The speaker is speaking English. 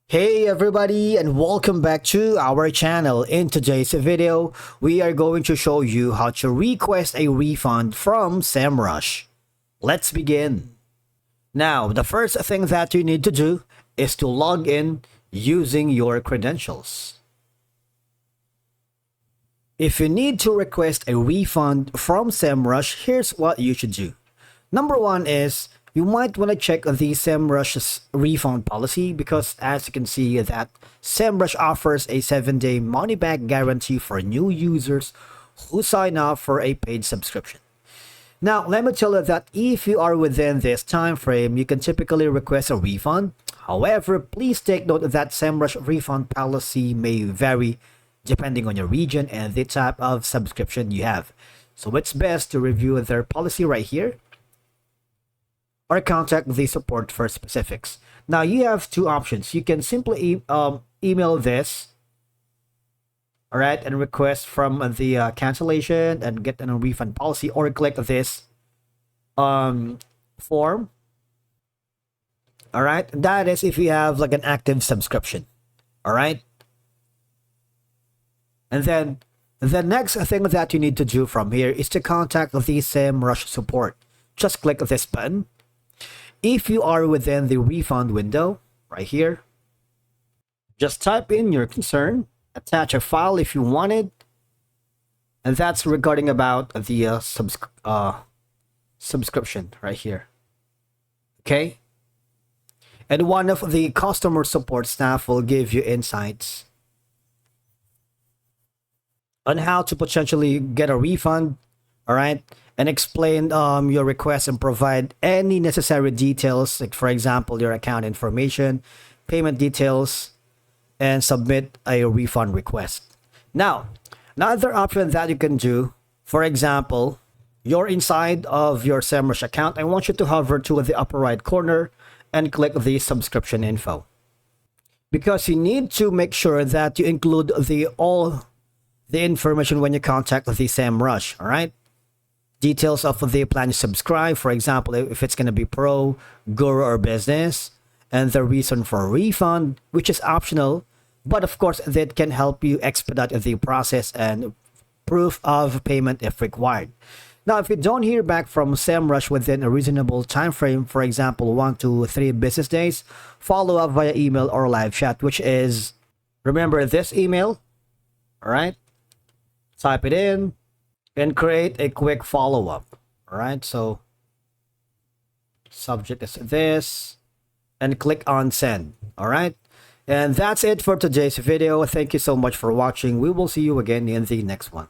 Hey everybody, and welcome back to our channel. In today's video, we are going to show you how to request a refund from Semrush. Let's begin. Now, the first thing that you need to do is to log in using your credentials. If you need to request a refund from Semrush, here's what you should do. Number one is you might want to check the Semrush's refund policy, because as you can see that Semrush offers a 7-day money-back guarantee for new users who sign up for a paid subscription. Now, let me tell you that if you are within this time frame, you can typically request a refund. However, please take note that Semrush refund policy may vary depending on your region and the type of subscription you have. So it's best to review their policy right here, or contact the support for specifics. Now, you have two options. You can simply email this, all right, and request from the cancellation and get a refund policy, or click this form, all right. That is if you have like an active subscription, all right. And then the next thing that you need to do from here is to contact the Semrush support. Just click this button. If you are within the refund window right here, just type in your concern, attach a file if you wanted, and that's regarding about the subscription right here. Okay, and one of the customer support staff will give you insights on how to potentially get a refund, all right, and explain your request and provide any necessary details, like for example your account information, payment details, and submit a refund request. Now, another option that you can do, for example, you're inside of your Semrush account. I want you to hover to the upper right corner and click the subscription info, because you need to make sure that you include all the information when you contact the Semrush, all right? Details of the plan you subscribe, for example, if it's going to be Pro, Guru, or Business, and the reason for refund, which is optional, but of course that can help you expedite the process, and proof of payment if required. Now, if you don't hear back from Semrush within a reasonable time frame, for example 1 to 3 business days, follow up via email or live chat, which is, remember this email, all right? Type it in and create a quick follow-up. All right, so subject is this and click on send. All right, and that's it for today's video. Thank you so much for watching. We will see you again in the next one.